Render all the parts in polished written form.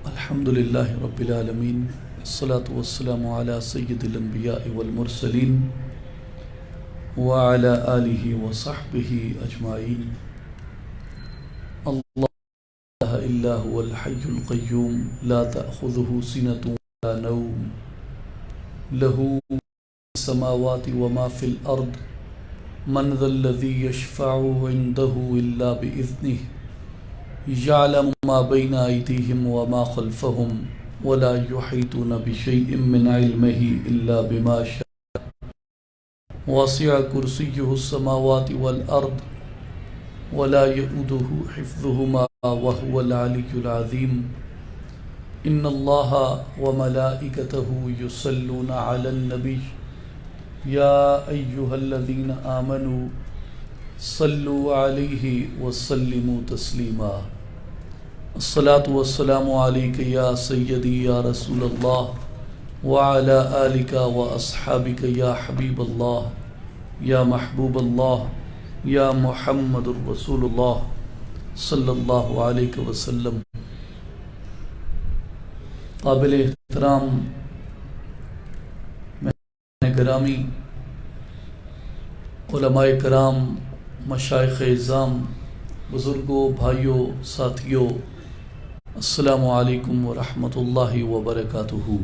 الحمد للہ رب العالمین الصلاة والسلام علی سید الانبیاء والمرسلین وعلی آلہ وصحبہ اجمعین. اللہ لا الہ الا هو الحی القیوم لا تأخذہ سنة ولا نوم لہ ما فی السماوات وما فی الارض من ذا الذی یشفع عنده الا بإذنہ يعلم ما بين أيديهم وما خلفهم ولا يحيطون بشيء من علمه إلا بما شاء وسع كرسيه السماوات والأرض ولا يؤوده حفظهما وهو العلي العظيم. إن الله وملائكته يصلون على النبي يا أيها الذين آمنوا صلوا علیہ وسلموا تسلیما. الصلاة والسلام علیک یا سیدی یا رسول اللہ وعلی آلک واصحابک یا حبیب اللہ یا محبوب اللہ یا محمد الرسول اللہ صلی اللہ علیہ وسلم. قابل احترام گرامی، علماء کرام، مشائخ اعظام، بزرگوں، بھائیوں، ساتھیوں، السلام علیکم ورحمۃ اللہ وبرکاتہ.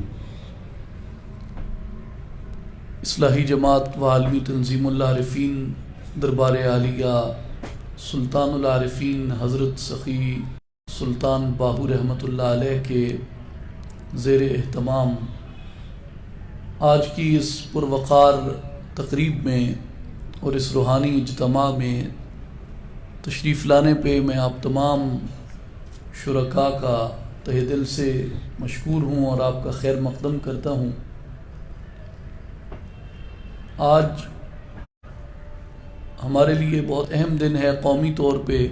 اصلاحی جماعت و عالمی تنظیم العارفین دربار عالیہ سلطان العارفین حضرت سخی سلطان باہو رحمۃ اللہ علیہ کے زیر اہتمام آج کی اس پروقار تقریب میں اور اس روحانی اجتماع میں تشریف لانے پہ میں آپ تمام شرکاء کا تہ دل سے مشکور ہوں اور آپ کا خیر مقدم کرتا ہوں. آج ہمارے لیے بہت اہم دن ہے قومی طور پہ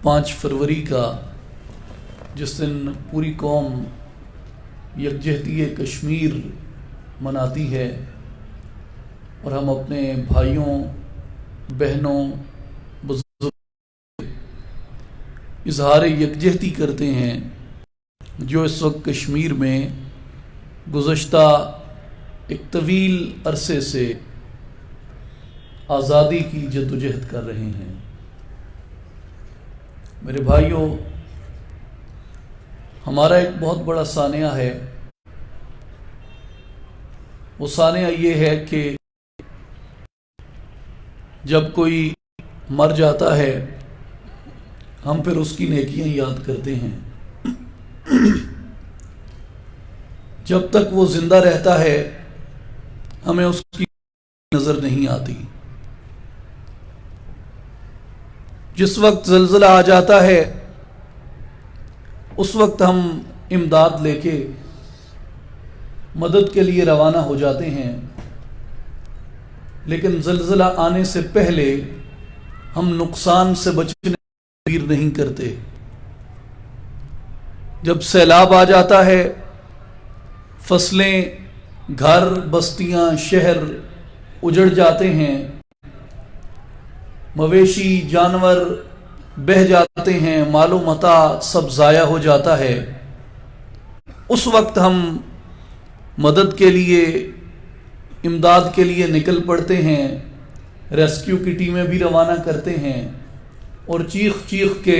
5 فروری کا، جس دن پوری قوم یکجہتی کشمیر مناتی ہے اور ہم اپنے بھائیوں، بہنوں، بزرگوں اظہار یکجہتی کرتے ہیں جو اس وقت کشمیر میں گزشتہ ایک طویل عرصے سے آزادی کی جدوجہد کر رہے ہیں. میرے بھائیوں، ہمارا ایک بہت بڑا سانحہ ہے. وہ سانحہ یہ ہے کہ جب کوئی مر جاتا ہے ہم پھر اس کی نیکیاں یاد کرتے ہیں. جب تک وہ زندہ رہتا ہے ہمیں اس کی نظر نہیں آتی. جس وقت زلزلہ آ جاتا ہے اس وقت ہم امداد لے کے مدد کے لیے روانہ ہو جاتے ہیں، لیکن زلزلہ آنے سے پہلے ہم نقصان سے بچنے کی تدبیر نہیں کرتے. جب سیلاب آ جاتا ہے فصلیں، گھر، بستیاں، شہر اجڑ جاتے ہیں، مویشی جانور بہہ جاتے ہیں، مال و متاع سب ضائع ہو جاتا ہے. اس وقت ہم مدد کے لیے، امداد کے لیے نکل پڑتے ہیں، ریسکیو کی ٹیمیں بھی روانہ کرتے ہیں اور چیخ چیخ کے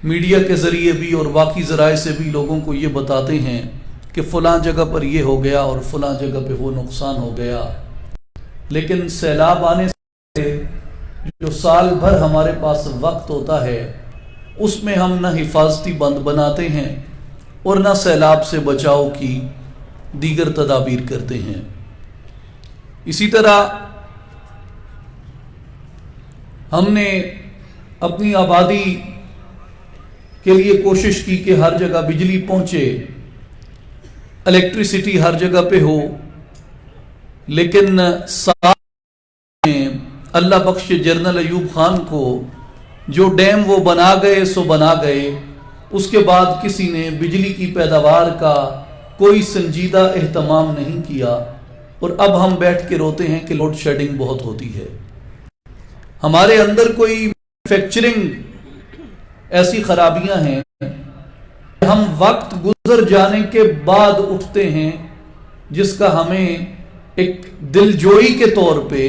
میڈیا کے ذریعے بھی اور باقی ذرائع سے بھی لوگوں کو یہ بتاتے ہیں کہ فلاں جگہ پر یہ ہو گیا اور فلاں جگہ پہ وہ نقصان ہو گیا. لیکن سیلاب آنے سے جو سال بھر ہمارے پاس وقت ہوتا ہے اس میں ہم نہ حفاظتی بند بناتے ہیں اور نہ سیلاب سے بچاؤ کی دیگر تدابیر کرتے ہیں. اسی طرح ہم نے اپنی آبادی کے لیے کوشش کی کہ ہر جگہ بجلی پہنچے، الیکٹریسٹی ہر جگہ پہ ہو، لیکن اللہ بخش جنرل ایوب خان کو جو ڈیم وہ بنا گئے سو بنا گئے، اس کے بعد کسی نے بجلی کی پیداوار کا کوئی سنجیدہ اہتمام نہیں کیا اور اب ہم بیٹھ کے روتے ہیں کہ لوڈ شیڈنگ بہت ہوتی ہے. ہمارے اندر کوئی مینوفیکچرنگ ایسی خرابیاں ہیں ہم وقت گزر جانے کے بعد اٹھتے ہیں، جس کا ہمیں ایک دل جوئی کے طور پہ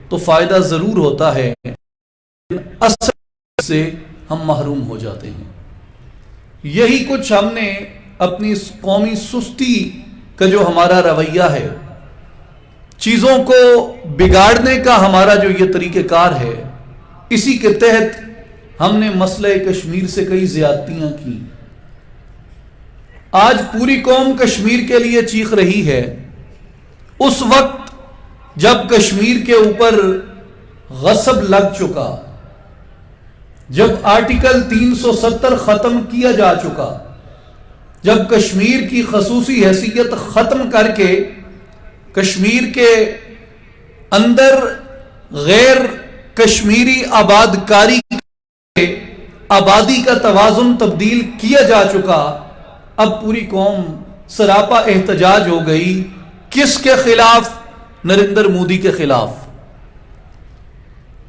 تو فائدہ ضرور ہوتا ہے، اصل سے ہم محروم ہو جاتے ہیں۔ یہی کچھ ہم نے اپنی اس قومی سستی کا جو ہمارا رویہ ہے، چیزوں کو بگاڑنے کا ہمارا جو یہ طریقہ کار ہے، اسی کے تحت ہم نے مسئلہ کشمیر سے کئی زیادتیاں کی۔ آج پوری قوم کشمیر کے لیے چیخ رہی ہے۔ اس وقت جب کشمیر کے اوپر غصب لگ چکا، جب آرٹیکل 370 ختم کیا جا چکا، جب کشمیر کی خصوصی حیثیت ختم کر کے کشمیر کے اندر غیر کشمیری آباد کاری آبادی کا توازن تبدیل کیا جا چکا، اب پوری قوم سراپا احتجاج ہو گئی۔ کس کے خلاف؟ نریندر مودی کے خلاف۔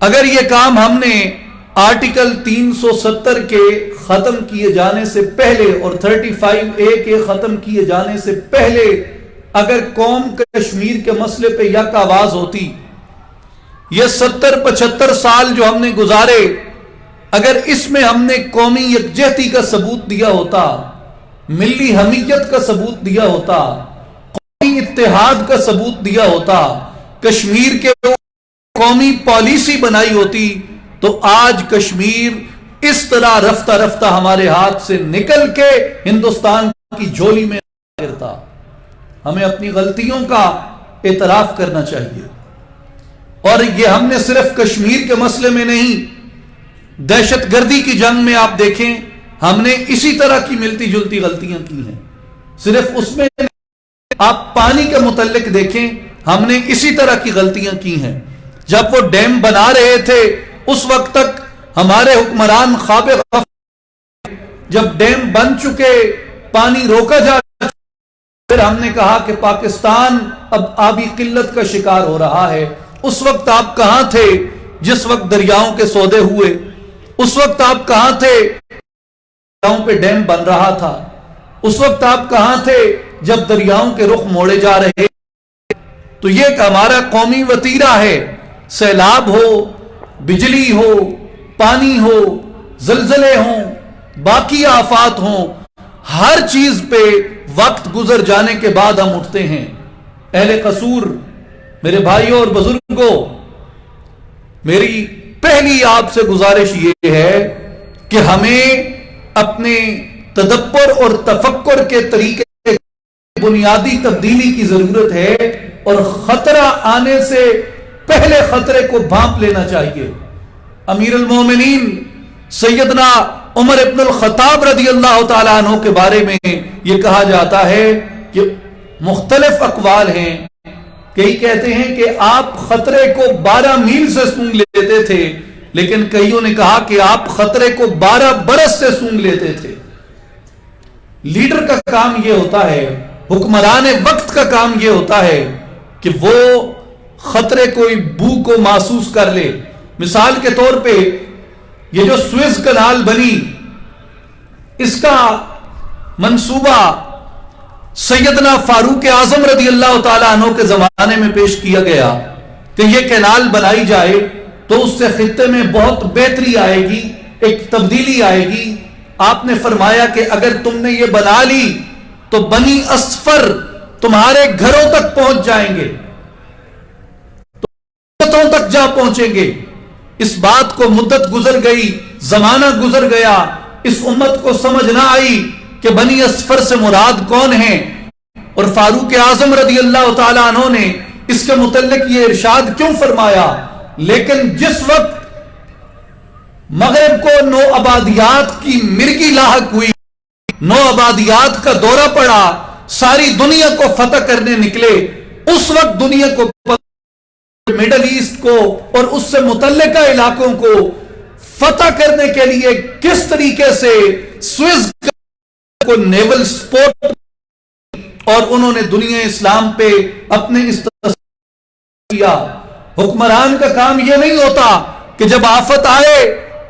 اگر یہ کام ہم نے آرٹیکل 370 کے ختم کیے جانے سے پہلے اور 35A کے ختم کیے جانے سے پہلے اگر قوم کشمیر کے مسئلے پہ یک آواز ہوتی، یہ 70-75 سال جو ہم نے گزارے، اگر اس میں ہم نے قومی یکجہتی کا ثبوت دیا ہوتا، ملی حمیت کا ثبوت دیا ہوتا، قومی اتحاد کا ثبوت دیا ہوتا، کشمیر کے قومی پالیسی بنائی ہوتی، تو آج کشمیر اس طرح رفتہ رفتہ ہمارے ہاتھ سے نکل کے ہندوستان کی جھولی میں گرتا۔ ہمیں اپنی غلطیوں کا اعتراف کرنا چاہیے، اور یہ ہم نے صرف کشمیر کے مسئلے میں نہیں، دہشت گردی کی جنگ میں آپ دیکھیں، ہم نے اسی طرح کی ملتی جلتی غلطیاں کی ہیں۔ صرف اس میں آپ پانی کے متعلق دیکھیں، ہم نے اسی طرح کی غلطیاں کی ہیں۔ جب وہ ڈیم بنا رہے تھے اس وقت تک ہمارے حکمران خواب غفلت، جب ڈیم بن چکے پانی روکا جا، پھر ہم نے کہا کہ پاکستان اب آبی قلت کا شکار ہو رہا ہے۔ اس وقت آپ کہاں تھے جس وقت دریاؤں کے سودے ہوئے؟ اس وقت آپ کہاں تھے دریاؤں پہ ڈیم بن رہا تھا؟ اس وقت آپ کہاں تھے جب دریاؤں کے رخ موڑے جا رہے؟ تو یہ کہ ہمارا قومی وتیرہ ہے، سیلاب ہو، بجلی ہو، پانی ہو، زلزلے ہوں، باقی آفات ہوں، ہر چیز پہ وقت گزر جانے کے بعد ہم اٹھتے ہیں۔ اہل قصور، میرے بھائیوں اور بزرگوں، میری پہلی آپ سے گزارش یہ ہے کہ ہمیں اپنے تدبر اور تفکر کے طریقے بنیادی تبدیلی کی ضرورت ہے، اور خطرہ آنے سے پہلے خطرے کو بھانپ لینا چاہیے۔ امیر المومنین سیدنا عمر ابن الخطاب رضی اللہ تعالیٰ عنہ کے بارے میں یہ کہا جاتا ہے کہ مختلف اقوال ہیں، کئی کہتے ہیں کہ آپ خطرے کو 12 میل سے سونگ لیتے تھے، لیکن کئیوں نے کہا کہ آپ خطرے کو 12 برس سے سونگ لیتے تھے۔ لیڈر کا کام یہ ہوتا ہے، حکمران وقت کا کام یہ ہوتا ہے کہ وہ خطرے کو بو کو محسوس کر لے۔ مثال کے طور پہ یہ جو سوئز کنال بنی، اس کا منصوبہ سیدنا فاروق اعظم رضی اللہ تعالیٰ عنہ کے زمانے میں پیش کیا گیا کہ یہ کینال بنائی جائے تو اس سے خطے میں بہت بہتری آئے گی، ایک تبدیلی آئے گی۔ آپ نے فرمایا کہ اگر تم نے یہ بنا لی تو بنی اصفر تمہارے گھروں تک پہنچ جائیں گے، تک جا پہنچیں گے۔ اس بات کو مدت گزر گئی، زمانہ گزر گیا، اس امت کو سمجھ نہ آئی کہ بنی اصفر سے مراد کون ہیں، اور فاروق اعظم رضی اللہ تعالیٰ عنہ نے اس کے متعلق یہ ارشاد کیوں فرمایا؟ لیکن جس وقت مغرب کو نو آبادیات کی مرگی لاحق ہوئی، نو آبادیات کا دورہ پڑا، ساری دنیا کو فتح کرنے نکلے، اس وقت دنیا کو مڈل ایسٹ کو اور اس سے متعلقہ علاقوں کو فتح کرنے کے لیے کس طریقے سے سوئز کو نیول سپورٹ، اور انہوں نے دنیا اسلام پہ اپنے کیا۔ حکمران کا کام یہ نہیں ہوتا کہ جب آفت آئے،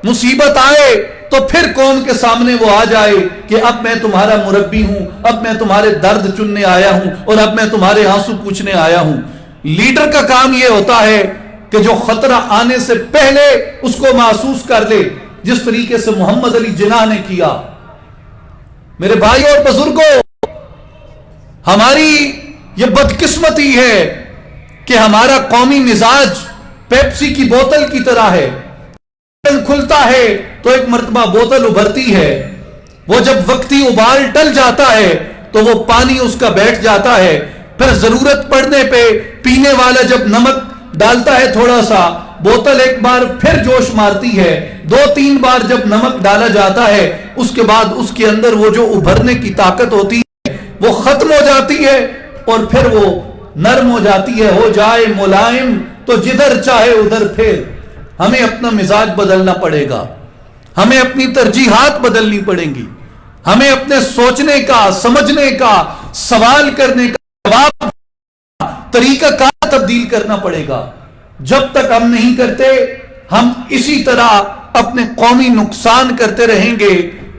مصیبت آئے، تو پھر قوم کے سامنے وہ آ جائے کہ اب میں تمہارا مربی ہوں، اب میں تمہارے درد چننے آیا ہوں، اور اب میں تمہارے آنسو پوچھنے آیا ہوں۔ لیڈر کا کام یہ ہوتا ہے کہ جو خطرہ آنے سے پہلے اس کو محسوس کر لے، جس طریقے سے محمد علی جناح نے کیا۔ میرے بھائیوں اور بزرگوں، ہماری یہ بدقسمتی ہے کہ ہمارا قومی مزاج پیپسی کی بوتل کی طرح ہے، کھلتا ہے تو ایک مرتبہ بوتل ابھرتی ہے، وہ جب وقتی ابال ٹل جاتا ہے تو وہ پانی اس کا بیٹھ جاتا ہے، پھر ضرورت پڑنے پہ پینے والا جب نمک ڈالتا ہے تھوڑا سا، بوتل ایک بار پھر جوش مارتی ہے، 2-3 بار جب نمک ڈالا جاتا ہے، اس کے بعد اس کے اندر وہ جو ابھرنے کی طاقت ہوتی ہے وہ ختم ہو جاتی ہے، اور پھر وہ نرم ہو جاتی ہے، ہو جائے ملائم تو جدھر چاہے ادھر پھر۔ ہمیں اپنا مزاج بدلنا پڑے گا، ہمیں اپنی ترجیحات بدلنی پڑیں گی، ہمیں اپنے سوچنے کا، سمجھنے کا، سوال کرنے کا، جواب طریقہ کار تبدیل کرنا پڑے گا۔ جب تک ہم نہیں کرتے، ہم اسی طرح اپنے قومی نقصان کرتے رہیں گے،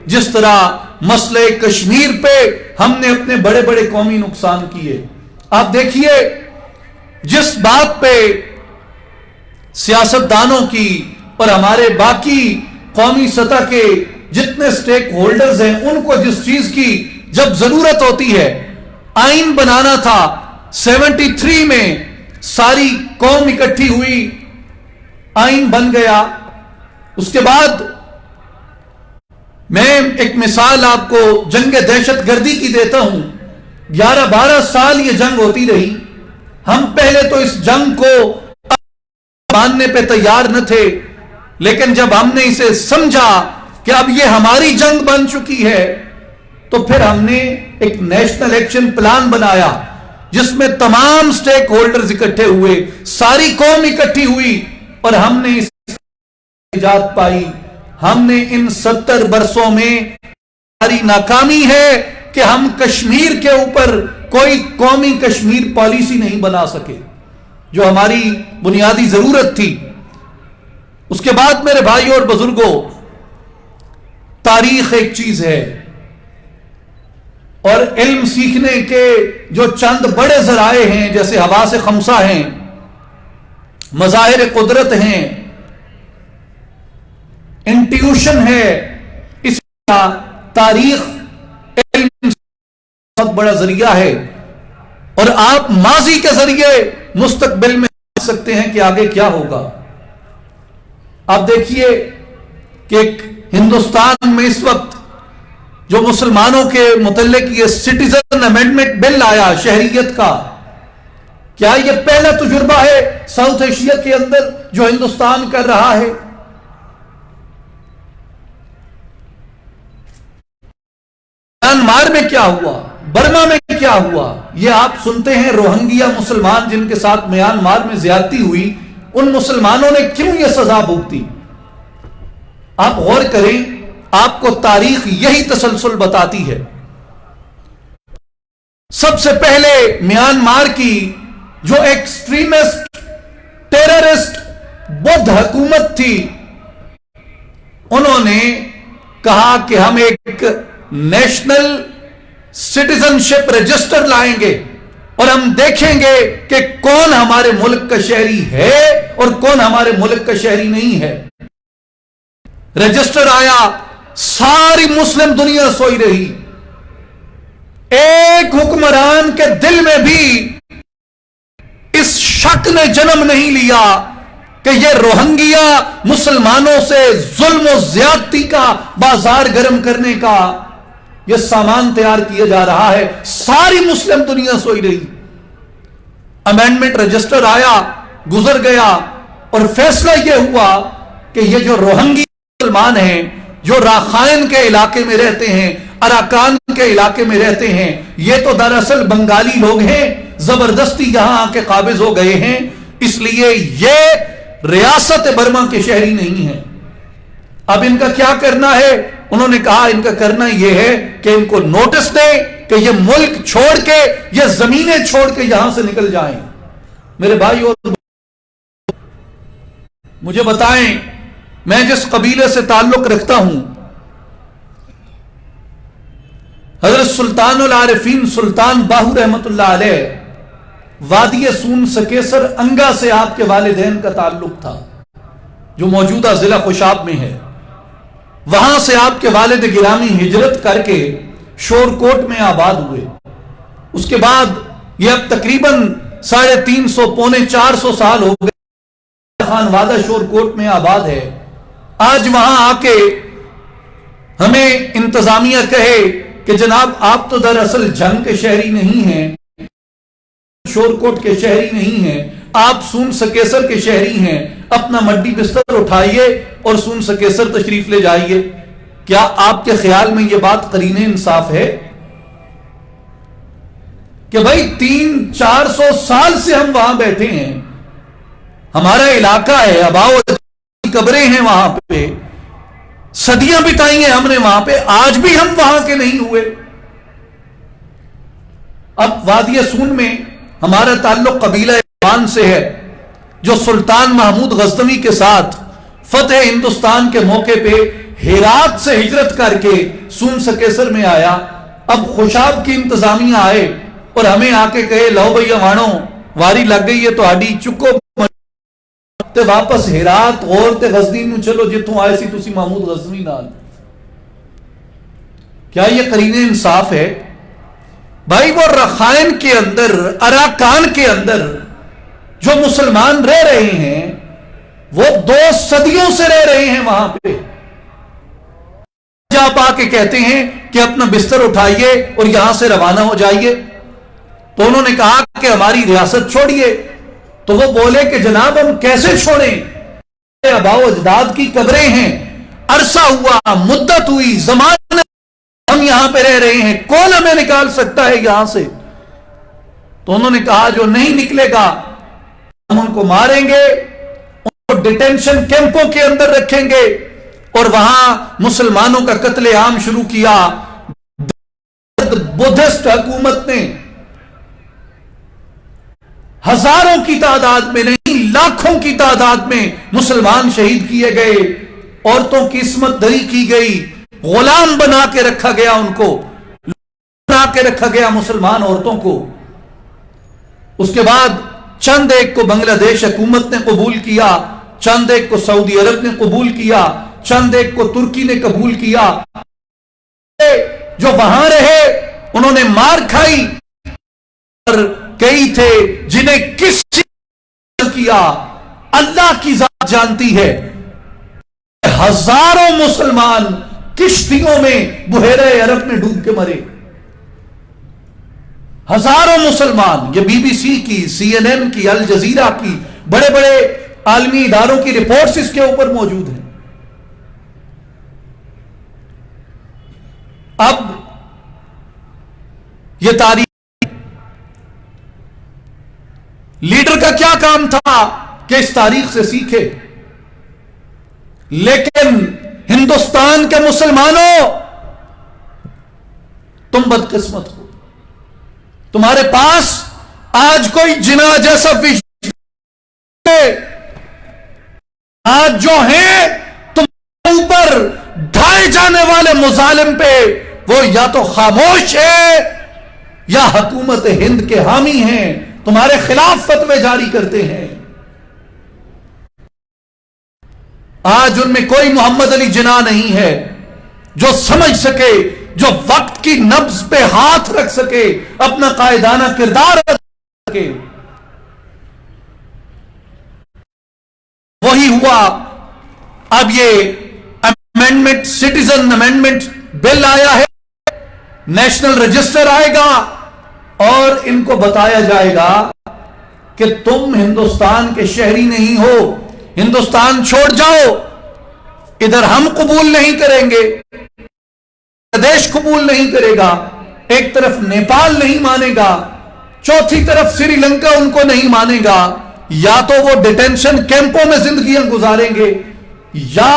جس طرح مسئلہ کشمیر پہ ہم نے اپنے بڑے بڑے قومی نقصان کیے۔ آپ دیکھیے، جس بات پہ سیاستدانوں کی اور ہمارے باقی قومی سطح کے جتنے سٹیک ہولڈرز ہیں، ان کو جس چیز کی جب ضرورت ہوتی ہے، آئین بنانا تھا، 73 میں ساری قوم اکٹھی ہوئی، آئین بن گیا۔ اس کے بعد میں ایک مثال آپ کو جنگ دہشت گردی کی دیتا ہوں۔ 11-12 سال یہ جنگ ہوتی رہی، ہم پہلے تو اس جنگ کو ماننے پہ تیار نہ تھے، لیکن جب ہم نے اسے سمجھا کہ اب یہ ہماری جنگ بن چکی ہے، تو پھر ہم نے ایک نیشنل ایکشن پلان بنایا، جس میں تمام سٹیک ہولڈرز اکٹھے ہوئے، ساری قوم اکٹھی ہوئی، اور ہم نے اس نجات پائی۔ ہم نے ان 70 برسوں میں ہماری ناکامی ہے کہ ہم کشمیر کے اوپر کوئی قومی کشمیر پالیسی نہیں بنا سکے، جو ہماری بنیادی ضرورت تھی۔ اس کے بعد میرے بھائیوں اور بزرگوں، تاریخ ایک چیز ہے، اور علم سیکھنے کے جو چند بڑے ذرائع ہیں، جیسے حواس خمسہ ہیں، مظاہر قدرت ہیں، انٹیوشن ہے، اس کا تاریخ علم بہت بڑا ذریعہ ہے، اور آپ ماضی کے ذریعے مستقبل میں دیکھ سکتے ہیں کہ آگے کیا ہوگا۔ آپ دیکھیے کہ ایک ہندوستان میں اس وقت جو مسلمانوں کے متعلق یہ سٹیزن امینڈمنٹ بل آیا شہریت کا، کیا یہ پہلا تجربہ ہے ساؤتھ ایشیا کے اندر جو ہندوستان کر رہا ہے؟ میانمار میں کیا ہوا، برما میں کیا ہوا، یہ آپ سنتے ہیں۔ روہنگیا مسلمان جن کے ساتھ میانمار میں زیادتی ہوئی، ان مسلمانوں نے کیوں یہ سزا بھگتی؟ آپ غور کریں، آپ کو تاریخ یہی تسلسل بتاتی ہے۔ سب سے پہلے میانمار کی جو ایکسٹریمسٹ ٹیررسٹ بدھ حکومت تھی، انہوں نے کہا کہ ہم ایک نیشنل سٹیزن شپ رجسٹر لائیں گے، اور ہم دیکھیں گے کہ کون ہمارے ملک کا شہری ہے اور کون ہمارے ملک کا شہری نہیں ہے۔ رجسٹر آیا، ساری مسلم دنیا سوئی رہی، ایک حکمران کے دل میں بھی اس شک نے جنم نہیں لیا کہ یہ روہنگیا مسلمانوں سے ظلم و زیادتی کا بازار گرم کرنے کا یہ سامان تیار کیا جا رہا ہے۔ ساری مسلم دنیا سوئی رہی، امینڈمنٹ رجسٹر آیا، گزر گیا، اور فیصلہ یہ ہوا کہ یہ جو روہنگی مسلمان ہیں، جو راخائن کے علاقے میں رہتے ہیں، اراکان کے علاقے میں رہتے ہیں، یہ تو دراصل بنگالی لوگ ہیں، زبردستی یہاں آ کے قابض ہو گئے ہیں، اس لیے یہ ریاست برما کے شہری نہیں ہیں۔ اب ان کا کیا کرنا ہے؟ انہوں نے کہا ان کا کرنا یہ ہے کہ ان کو نوٹس دیں کہ یہ ملک چھوڑ کے، یہ زمینیں چھوڑ کے یہاں سے نکل جائیں۔ میرے بھائیو، مجھے بتائیں، میں جس قبیلے سے تعلق رکھتا ہوں، حضرت سلطان العارفین سلطان باہو رحمت اللہ علیہ وادی سون سکیسر انگا سے آپ کے والدین کا تعلق تھا، جو موجودہ ضلع خوشاب میں ہے۔ وہاں سے آپ کے والد گرامی ہجرت کر کے شورکوٹ میں آباد ہوئے۔ اس کے بعد یہ اب تقریباً 350 پونے 400 سال ہو گئے خان وادہ شورکوٹ میں آباد ہے۔ آج وہاں آ کے ہمیں انتظامیہ کہے کہ جناب آپ تو دراصل جنگ کے شہری نہیں ہیں، شورکوٹ کے شہری نہیں ہیں، آپ سون سکیسر کے شہری ہیں، اپنا مڈی بستر اٹھائیے اور سون سکیسر تشریف لے جائیے۔ کیا آپ کے خیال میں یہ بات قرین انصاف ہے کہ بھائی 300-400 سال سے ہم وہاں بیٹھے ہیں، ہمارا علاقہ ہے، آباء و اجداد کی قبریں ہیں وہاں پہ، صدیاں بتائی ہیں ہم نے وہاں پہ، آج بھی ہم وہاں کے نہیں ہوئے؟ اب وادی سون میں ہمارا تعلق قبیلہ عوان سے ہے، جو سلطان محمود غزنوی کے ساتھ فتح ہندوستان کے موقع پہ ہرات سے ہجرت کر کے سون سکیسر میں آیا۔ اب خوشاب کی انتظامیہ آئے اور ہمیں آ کے کہے لو بھیا وانو واری لگ گئی ہے تو آڈی چکو تے واپس ہرات غور تے غزنی نو چلو جتوں آئے سی تسی محمود غزنوی نال۔ کیا یہ قرین انصاف ہے؟ بھائی وہ رخائن کے اندر، اراکان کے اندر جو مسلمان رہ رہے ہیں وہ 2 صدیوں سے رہ رہے ہیں وہاں پہ، جب آ کے کہتے ہیں کہ اپنا بستر اٹھائیے اور یہاں سے روانہ ہو جائیے، تو انہوں نے کہا کہ ہماری ریاست چھوڑیے، تو وہ بولے کہ جناب ہم کیسے چھوڑیں، آباء و اجداد کی قبریں ہیں، عرصہ ہوا، مدت ہوئی، زمانہ ہم یہاں پہ رہ رہے ہیں، کون ہمیں نکال سکتا ہے یہاں سے؟ تو انہوں نے کہا جو نہیں نکلے گا ہم ان کو ماریں گے، ان کو ڈیٹینشن کیمپوں کے اندر رکھیں گے، اور وہاں مسلمانوں کا قتل عام شروع کیا۔ بدھسٹ حکومت نے ہزاروں کی تعداد میں نہیں، لاکھوں کی تعداد میں مسلمان شہید کیے گئے، عورتوں کی عصمت دری کی گئی، غلام بنا کے رکھا گیا، ان کو بنا کے رکھا گیا مسلمان عورتوں کو۔ اس کے بعد چند ایک کو بنگلہ دیش حکومت نے قبول کیا، چند ایک کو سعودی عرب نے قبول کیا، چند ایک کو ترکی نے قبول کیا۔ جو وہاں رہے انہوں نے مار کھائی، اور کئی تھے جنہیں کس چیز کیا اللہ کی ذات جانتی ہے۔ ہزاروں مسلمان کشتیوں میں بحیرہ عرب میں ڈوب کے مرے، ہزاروں مسلمان۔ یہ بی بی سی کی، CNN کی، الجزیرہ کی، بڑے بڑے عالمی اداروں کی رپورٹس اس کے اوپر موجود ہیں۔ اب یہ تاریخ، لیڈر کا کیا کام تھا کہ اس تاریخ سے سیکھے، لیکن ہندوستان کے مسلمانوں تم بدقسمت ہو، تمہارے پاس آج کوئی جناح جیسا آج جو ہیں تمہارے اوپر ڈھائے جانے والے مظالم پہ وہ یا تو خاموش ہے یا حکومت ہند کے حامی ہیں، تمہارے خلاف فتوے جاری کرتے ہیں۔ آج ان میں کوئی محمد علی جناح نہیں ہے جو سمجھ سکے، جو وقت کی نبض پہ ہاتھ رکھ سکے، اپنا قائدانہ کردار رکھ سکے۔ وہی ہوا۔ اب یہ امینڈمنٹ، سٹیزن امینڈمنٹ بل آیا ہے، نیشنل رجسٹر آئے گا اور ان کو بتایا جائے گا کہ تم ہندوستان کے شہری نہیں ہو، ہندوستان چھوڑ جاؤ، ادھر ہم قبول نہیں کریں گے، دیش قبول نہیں کرے گا، ایک طرف نیپال نہیں مانے گا، چوتھی طرف سری لنکا ان کو نہیں مانے گا، یا تو وہ ڈیٹینشن کیمپوں میں زندگیاں گزاریں گے یا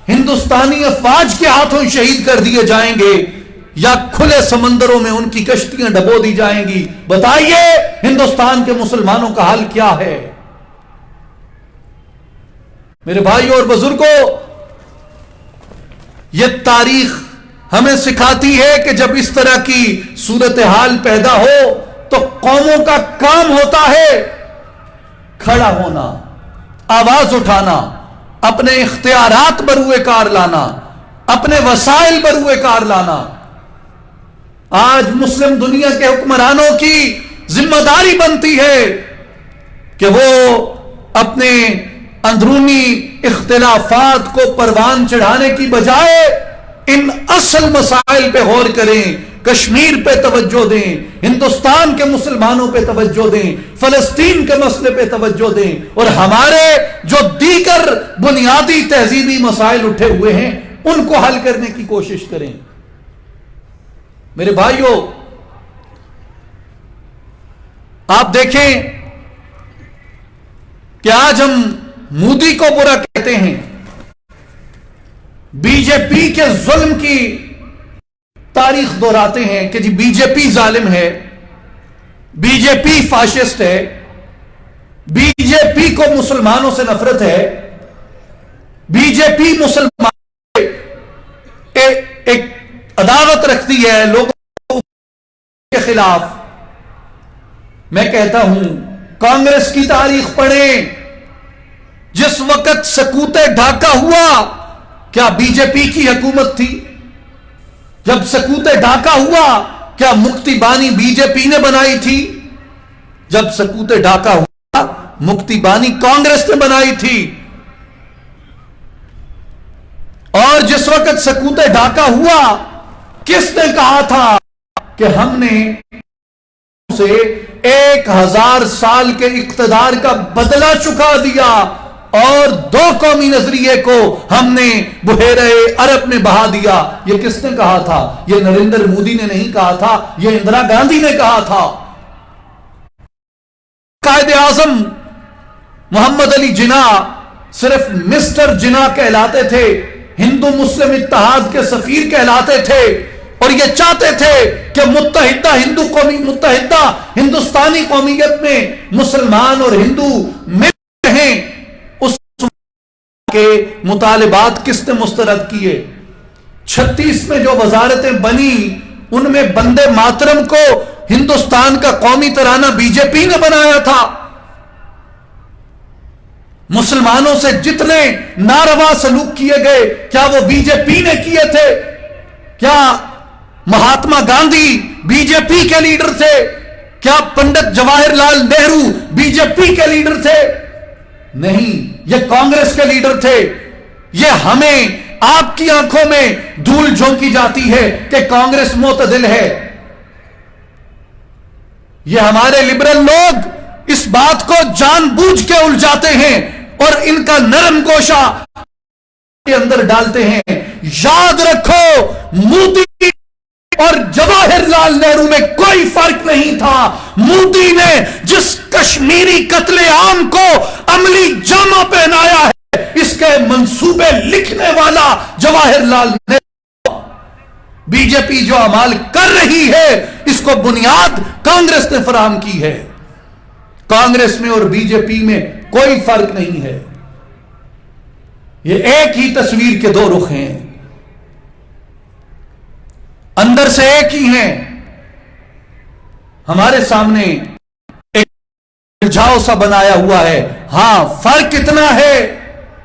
ہندوستانی افواج کے ہاتھوں شہید کر دیے جائیں گے، یا کھلے سمندروں میں ان کی کشتیاں ڈبو دی جائیں گی۔ بتائیے ہندوستان کے مسلمانوں کا حال کیا ہے؟ میرے بھائیوں اور بزرگوں، یہ تاریخ ہمیں سکھاتی ہے کہ جب اس طرح کی صورتحال پیدا ہو تو قوموں کا کام ہوتا ہے کھڑا ہونا، آواز اٹھانا، اپنے اختیارات بروئے کار لانا، اپنے وسائل بروئے کار لانا۔ آج مسلم دنیا کے حکمرانوں کی ذمہ داری بنتی ہے کہ وہ اپنے اندرونی اختلافات کو پروان چڑھانے کی بجائے ان اصل مسائل پہ غور کریں، کشمیر پہ توجہ دیں، ہندوستان کے مسلمانوں پہ توجہ دیں، فلسطین کے مسئلے پہ توجہ دیں، اور ہمارے جو دیگر بنیادی تہذیبی مسائل اٹھے ہوئے ہیں ان کو حل کرنے کی کوشش کریں۔ میرے بھائیوں، آپ دیکھیں کہ آج ہم مودی کو برا کہتے ہیں، بی جے پی کے ظلم کی تاریخ دہراتے ہیں کہ جی بی جے پی ظالم ہے، بی جے پی فاشسٹ ہے، بی جے پی کو مسلمانوں سے نفرت ہے، بی جے پی مسلمان ایک عداوت رکھتی ہے لوگوں کے خلاف۔ میں کہتا ہوں کانگریس کی تاریخ پڑھیں، جس وقت سکوت ڈھاکہ ہوا کیا بی جے پی کی حکومت تھی؟ جب سکوت ڈھاکہ ہوا کیا مکتی بانی بی جے پی نے بنائی تھی؟ جب سکوت ڈھاکہ ہوا مکتی بانی کانگریس نے بنائی تھی۔ اور جس وقت سکوت ڈھاکہ ہوا کس نے کہا تھا کہ ہم نے سے 1000 سال کے اقتدار کا بدلہ چکا دیا اور 2 قومی نظریے کو ہم نے بحیرہ عرب میں بہا دیا؟ یہ کس نے کہا تھا؟ یہ نریندر مودی نے نہیں کہا تھا، یہ اندرا گاندھی نے کہا تھا۔ قائد اعظم محمد علی جناح صرف مسٹر جناح کہلاتے تھے، ہندو مسلم اتحاد کے سفیر کہلاتے تھے، اور یہ چاہتے تھے کہ متحدہ ہندوستانی قومیت میں مسلمان اور ہندو مل رہیں۔ اس کے مطالبات کس نے مسترد کیے؟ 36 میں جو وزارتیں بنی ان میں بندے ماترم کو ہندوستان کا قومی ترانہ بی جے پی نے بنایا تھا۔ مسلمانوں سے جتنے ناروا سلوک کیے گئے کیا وہ بی جے پی نے کیے تھے؟ کیا مہاتما گاندھی بی جے پی کے لیڈر تھے؟ کیا پنڈت جواہر لال نہرو بی جے پی کے لیڈر تھے؟ نہیں، یہ کانگریس کے لیڈر تھے۔ یہ ہمیں آپ کی آنکھوں میں دھول جھونکی جاتی ہے کہ کانگریس معتدل ہے۔ یہ ہمارے لبرل لوگ اس بات کو جان بوجھ کے الجھاتے ہیں اور ان کا نرم گوشہ کے اندر ڈالتے ہیں۔ یاد رکھو، مودی اور جواہر لال نہرو میں کوئی فرق نہیں تھا۔ مودی نے جس کشمیری قتل عام کو عملی جامہ پہنایا ہے، اس کے منصوبے لکھنے والا جواہر لال نہرو۔ بی جے پی جو اعمال کر رہی ہے اس کو بنیاد کانگریس نے فراہم کی ہے۔ کانگریس میں اور بی جے پی میں کوئی فرق نہیں ہے، یہ ایک ہی تصویر کے 2 رخ ہیں، اندر سے ایک ہی ہیں۔ ہمارے سامنے ایک الجھاؤ سا بنایا ہوا ہے۔ ہاں، فرق اتنا ہے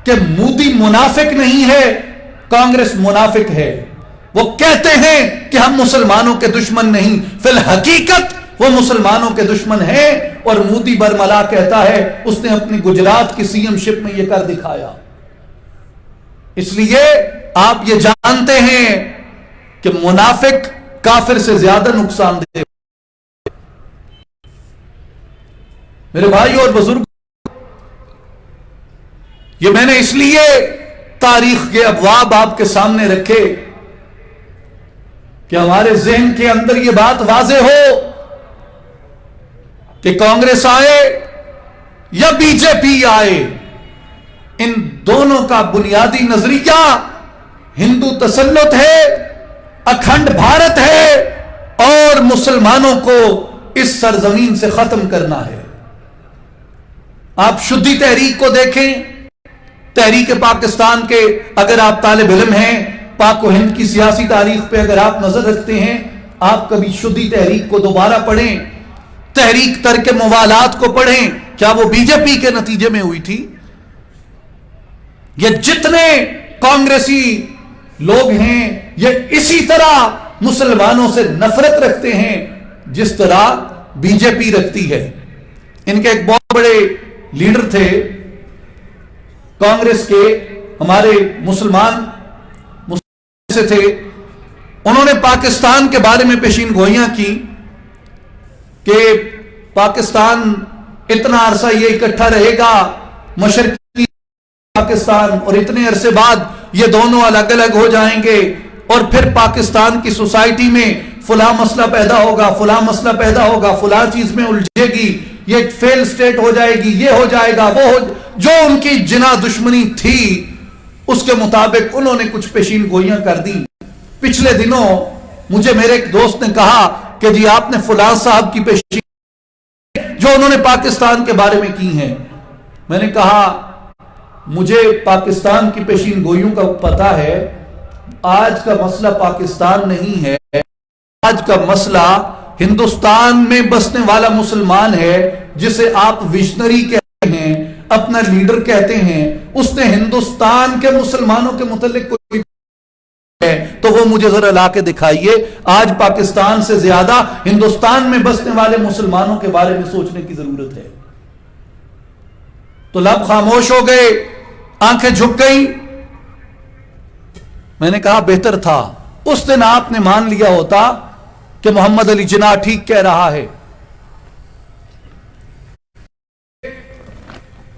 کہ مودی منافق نہیں ہے، کانگریس منافق ہے۔ وہ کہتے ہیں کہ ہم مسلمانوں کے دشمن نہیں، فی الحقیقت وہ مسلمانوں کے دشمن ہیں، اور مودی برملا کہتا ہے اس نے اپنی گجرات کی سی ایم شپ میں یہ کر دکھایا۔ اس لیے آپ یہ جانتے ہیں کہ منافق کافر سے زیادہ نقصان دہ۔ میرے بھائی اور بزرگ، یہ میں نے اس لیے تاریخ کے ابواب آپ کے سامنے رکھے کہ ہمارے ذہن کے اندر یہ بات واضح ہو کہ کانگریس آئے یا بی جے پی آئے، ان دونوں کا بنیادی نظریہ ہندو تسلط ہے، اکھنڈ بھارت ہے، اور مسلمانوں کو اس سرزمین سے ختم کرنا ہے۔ آپ شدی تحریک کو دیکھیں، تحریک پاکستان کے اگر آپ طالب علم ہیں پاک و ہند کی سیاسی تاریخ پہ اگر آپ نظر رکھتے ہیں، آپ کبھی شدی تحریک کو دوبارہ پڑھیں، تحریک ترک موالات کو پڑھیں، کیا وہ بی جے پی کے نتیجے میں ہوئی تھی؟ یہ جتنے کانگریسی لوگ ہیں یہ اسی طرح مسلمانوں سے نفرت رکھتے ہیں جس طرح بی جے پی رکھتی ہے۔ ان کے ایک بہت بڑے لیڈر تھے کانگریس کے، ہمارے مسلمان سے تھے، انہوں نے پاکستان کے بارے میں پیشین گوئیاں کی کہ پاکستان اتنا عرصہ یہ اکٹھا رہے گا، مشرقی پاکستان، اور اتنے عرصے بعد یہ دونوں الگ الگ ہو جائیں گے، اور پھر پاکستان کی سوسائٹی میں فلاں مسئلہ پیدا ہوگا، فلاں مسئلہ پیدا ہوگا، فلاں چیز میں الجھے گی، یہ فیل سٹیٹ ہو جائے گی، یہ ہو جائے گا، وہ جو ان کی جنا دشمنی تھی اس کے مطابق انہوں نے کچھ پیشین گوئیاں کر دی۔ پچھلے دنوں مجھے میرے ایک دوست نے کہا کہ جی آپ نے فلاں صاحب کی پیشین جو انہوں نے پاکستان کے بارے میں کی ہیں۔ میں نے کہا مجھے پاکستان کی پیشین گوئیوں کا پتہ ہے، آج کا مسئلہ پاکستان نہیں ہے، آج کا مسئلہ ہندوستان میں بسنے والا مسلمان ہے جسے آپ ویژنری کہتے ہیں، اپنا لیڈر کہتے ہیں، اس نے ہندوستان کے مسلمانوں کے متعلق کوئی ہے تو وہ مجھے ذرا لا کے دکھائیے۔ آج پاکستان سے زیادہ ہندوستان میں بسنے والے مسلمانوں کے بارے میں سوچنے کی ضرورت ہے۔ تو لب خاموش ہو گئے، آنکھیں جھک گئیں۔ میں نے کہا بہتر تھا اس دن آپ نے مان لیا ہوتا کہ محمد علی جناح ٹھیک کہہ رہا ہے۔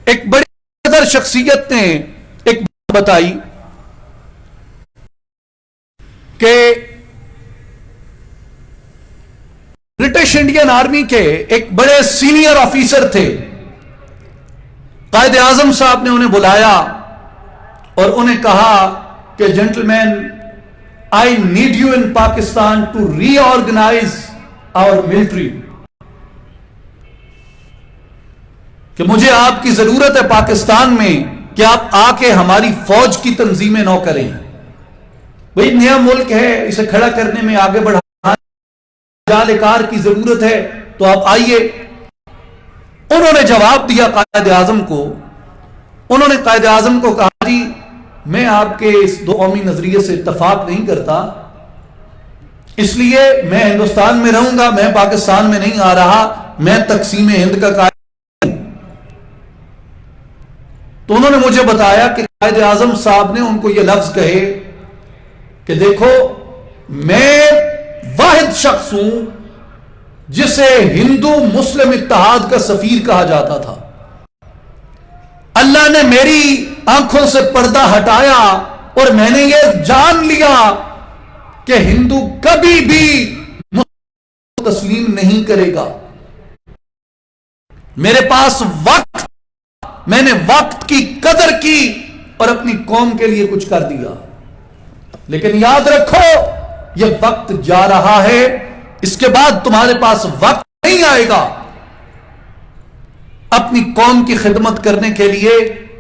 ایک بڑی قدر شخصیت نے ایک بات بتائی کہ برٹش انڈین آرمی کے ایک بڑے سینئر آفیسر تھے، قائد اعظم صاحب نے انہیں بلایا اور انہیں کہا کہ gentlemen I need you in Pakistan to reorganize our military، کہ مجھے آپ کی ضرورت ہے پاکستان میں کہ آپ آ کے ہماری فوج کی تنظیمیں نو کریں۔ بھئی نیا ملک ہے، اسے کھڑا کرنے میں آگے بڑھانے جالکار کی ضرورت ہے، تو آپ آئیے۔ انہوں نے جواب دیا قائد اعظم کو، انہوں نے قائد اعظم کو کہا جی میں آپ کے اس دو قومی نظریے سے اتفاق نہیں کرتا، اس لیے میں ہندوستان میں رہوں گا، میں پاکستان میں نہیں آ رہا، میں تقسیم ہند کا قائد ہوں۔ تو انہوں نے مجھے بتایا کہ قائد اعظم صاحب نے ان کو یہ لفظ کہے کہ دیکھو میں واحد شخص ہوں جسے ہندو مسلم اتحاد کا سفیر کہا جاتا تھا، اللہ نے میری آنکھوں سے پردہ ہٹایا اور میں نے یہ جان لیا کہ ہندو کبھی بھی مسلم تسلیم نہیں کرے گا۔ میرے پاس وقت، میں نے وقت کی قدر کی اور اپنی قوم کے لیے کچھ کر دیا، لیکن یاد رکھو یہ وقت جا رہا ہے، اس کے بعد تمہارے پاس وقت نہیں آئے گا اپنی قوم کی خدمت کرنے کے لیے،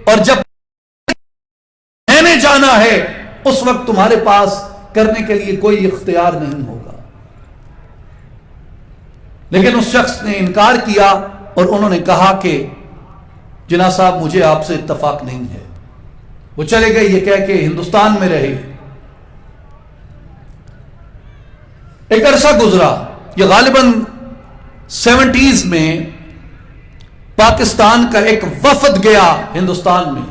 اور جب میں نے جانا ہے اس وقت تمہارے پاس کرنے کے لیے کوئی اختیار نہیں ہوگا۔ لیکن اس شخص نے انکار کیا اور انہوں نے کہا کہ جناح صاحب مجھے آپ سے اتفاق نہیں ہے۔ وہ چلے گئے یہ کہہ کے ہندوستان میں رہے۔ ایک عرصہ گزرا، یہ غالباً 70s میں پاکستان کا ایک وفد گیا ہندوستان میں،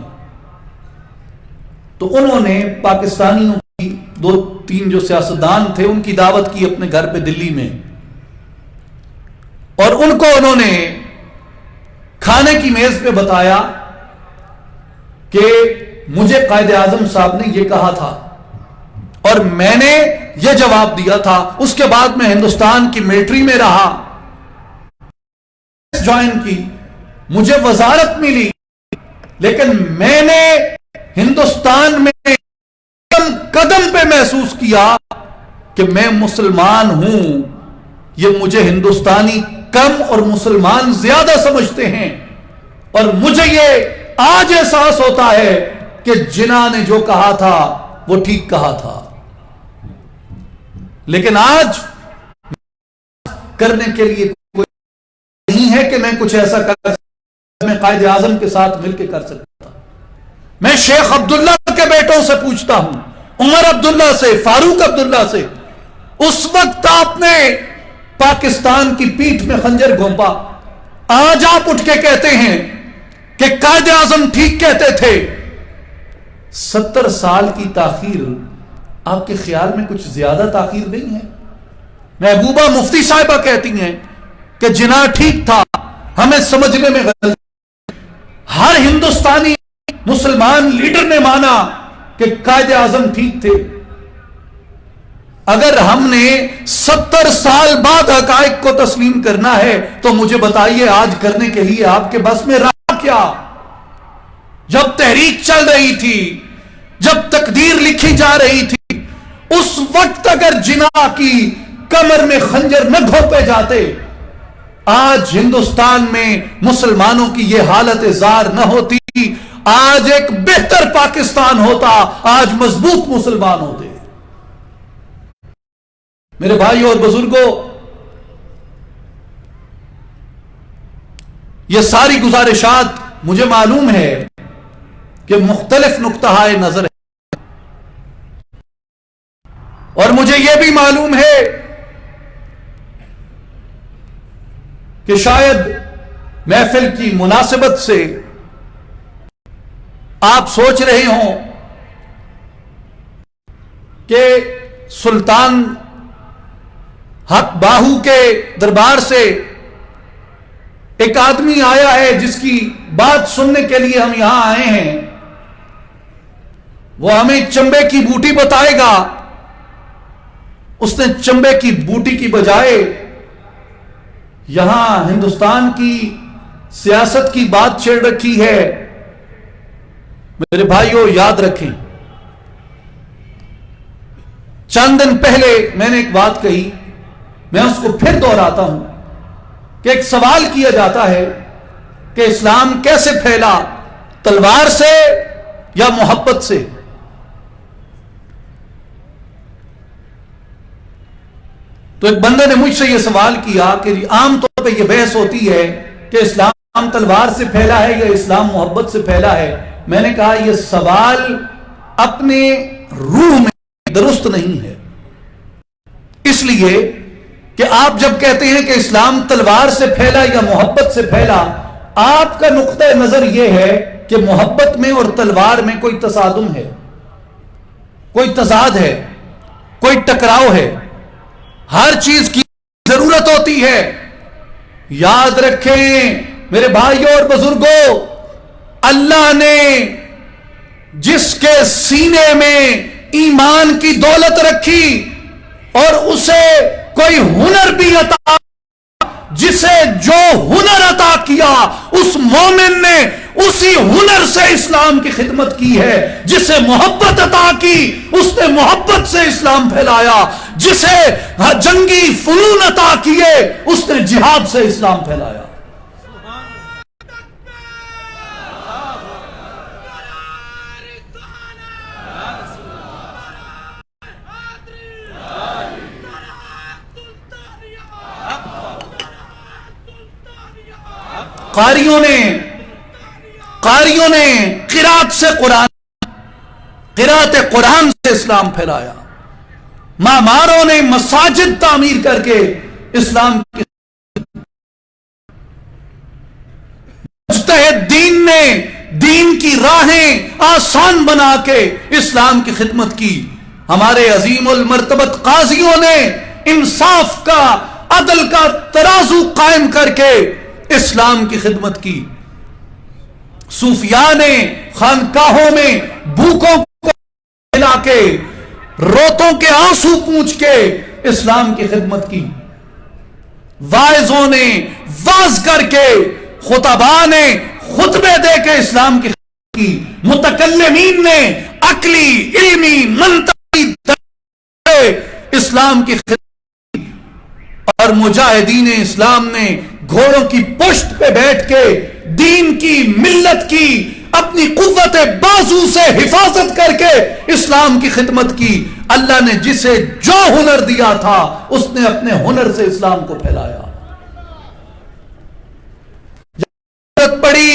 تو انہوں نے پاکستانیوں کی 2-3 جو سیاستدان تھے ان کی دعوت کی اپنے گھر پہ دلی میں، اور ان کو انہوں نے کھانے کی میز پہ بتایا کہ مجھے قائد اعظم صاحب نے یہ کہا تھا اور میں نے یہ جواب دیا تھا، اس کے بعد میں ہندوستان کی ملٹری میں رہا، جوائن کی، مجھے وزارت ملی، لیکن میں نے ہندوستان میں قدم پہ محسوس کیا کہ میں مسلمان ہوں، یہ مجھے ہندوستانی کم اور مسلمان زیادہ سمجھتے ہیں، اور مجھے یہ آج احساس ہوتا ہے کہ جناح نے جو کہا تھا وہ ٹھیک کہا تھا. لیکن آج کرنے کے لیے کوئی نہیں ہے کہ میں کچھ ایسا کر میں قائد اعظم کے ساتھ مل کے کر سکتا. میں شیخ عبداللہ کے بیٹوں سے پوچھتا ہوں, عمر عبداللہ سے, فاروق عبداللہ سے, اس وقت آپ نے پاکستان کی پیٹھ میں خنجر گھونپا, آج آپ اٹھ کے کہتے ہیں کہ قائد اعظم ٹھیک کہتے تھے. 70 سال کی تاخیر آپ کے خیال میں کچھ زیادہ تاخیر نہیں ہے؟ محبوبہ مفتی صاحبہ کہتی ہیں کہ جناح ٹھیک تھا, ہمیں سمجھنے میں غلطی. ہر ہندوستانی مسلمان لیڈر نے مانا کہ قائد اعظم ٹھیک تھے. اگر ہم نے 70 سال بعد حقائق کو تسلیم کرنا ہے تو مجھے بتائیے آج کرنے کے لیے آپ کے بس میں رہا کیا؟ جب تحریک چل رہی تھی, جب تقدیر لکھی جا رہی تھی, اس وقت اگر جناح کی کمر میں خنجر نہ گھونپے جاتے, آج ہندوستان میں مسلمانوں کی یہ حالت زار نہ ہوتی, آج ایک بہتر پاکستان ہوتا, آج مضبوط مسلمان ہوتے. میرے بھائیوں اور بزرگوں, یہ ساری گزارشات مجھے معلوم ہے کہ مختلف نقطہ نظر ہے, اور مجھے یہ بھی معلوم ہے کہ شاید محفل کی مناسبت سے آپ سوچ رہے ہوں کہ سلطان حق باہو کے دربار سے ایک آدمی آیا ہے جس کی بات سننے کے لیے ہم یہاں آئے ہیں, وہ ہمیں چمبے کی بوٹی بتائے گا. اس نے چمبے کی بوٹی کی بجائے یہاں ہندوستان کی سیاست کی بات چھیڑ رکھی ہے. میرے بھائیوں یاد رکھیں, چند دن پہلے میں نے ایک بات کہی, میں اس کو پھر دہراتا ہوں کہ ایک سوال کیا جاتا ہے کہ اسلام کیسے پھیلا, تلوار سے یا محبت سے؟ تو ایک بندے نے مجھ سے یہ سوال کیا کہ عام طور پہ یہ بحث ہوتی ہے کہ اسلام تلوار سے پھیلا ہے یا اسلام محبت سے پھیلا ہے. میں نے کہا یہ سوال اپنے روح میں درست نہیں ہے, اس لیے کہ آپ جب کہتے ہیں کہ اسلام تلوار سے پھیلا یا محبت سے پھیلا, آپ کا نقطہ نظر یہ ہے کہ محبت میں اور تلوار میں کوئی تصادم ہے, کوئی تضاد ہے, کوئی ٹکراؤ ہے. ہر چیز کی ضرورت ہوتی ہے. یاد رکھیں میرے بھائیوں اور بزرگوں, اللہ نے جس کے سینے میں ایمان کی دولت رکھی اور اسے کوئی ہنر بھی عطا, جسے جو ہنر عطا کیا اس مومن نے اسی ہنر سے اسلام کی خدمت کی ہے. جسے محبت عطا کی اس نے محبت سے اسلام پھیلایا, جسے جنگی فنون عطا کیے اس نے جہاد سے اسلام پھیلایا. قاریوں نے قرات سے قرات قرآن سے اسلام پھیلایا. معماروں نے مساجد تعمیر کر کے اسلام کی, مجتہد دین نے دین کی راہیں آسان بنا کے اسلام کی خدمت کی. ہمارے عظیم المرتبت قاضیوں نے انصاف کا, عدل کا ترازو قائم کر کے اسلام کی خدمت کی. صوفیاء نے خانقاہوں میں بھوکوں کو کھلا کے, روتوں کے آنسو پوچھ کے اسلام کی خدمت کی. واعظوں نے واز کر کے, خطباء نے خطبے دے کے اسلام کی خدمت کی. متکلمین نے عقلی, علمی, منطقی اسلام کی خدمت کی. اور مجاہدین اسلام نے گھوڑوں کی پشت پہ بیٹھ کے دین کی, ملت کی, اپنی قوت بازو سے حفاظت کر کے اسلام کی خدمت کی. اللہ نے جسے جو ہنر دیا تھا اس نے اپنے ہنر سے اسلام کو پھیلایا. ضرورت پڑی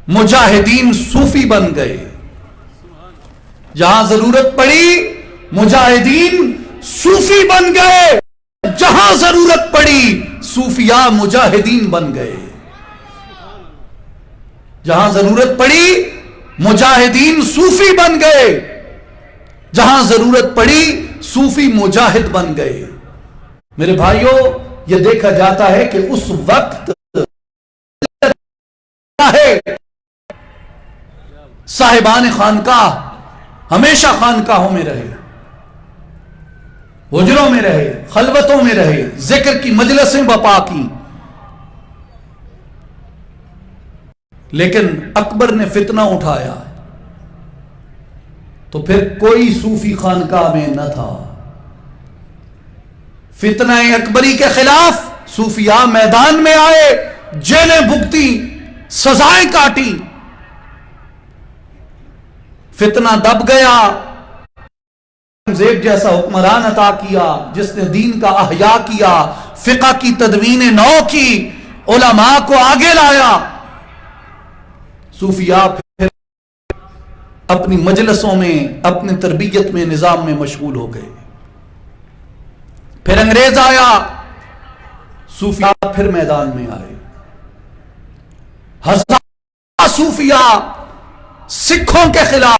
مجاہدین صوفی بن گئے. جہاں ضرورت پڑی مجاہدین صوفی بن گئے. جہاں ضرورت پڑی صوفیاء مجاہدین بن گئے. جہاں ضرورت پڑی مجاہدین صوفی بن گئے. جہاں ضرورت پڑی صوفی مجاہد بن گئے. میرے بھائیوں، یہ دیکھا جاتا ہے کہ اس وقت صاحبان خانقاہ ہمیشہ خانقاہوں میں رہے، حجروں میں رہے، خلوتوں میں رہے، ذکر کی مجلسیں بپا کی. لیکن اکبر نے فتنہ اٹھایا تو پھر کوئی صوفی خانقاہ میں نہ تھا. فتنہ اکبری کے خلاف صوفیاء میدان میں آئے، جیلیں بھگتی، سزائیں کاٹی. فتنہ دب گیا. زیب جیسا حکمران عطا کیا جس نے دین کا احیاء کیا، فقہ کی تدوین نو کی، علماء کو آگے لایا. صوفیاء پھر اپنی مجلسوں میں، اپنی تربیت میں، نظام میں مشغول ہو گئے. پھر انگریز آیا، صوفیاء پھر میدان میں آئے. ہزار صوفیاء سکھوں کے خلاف.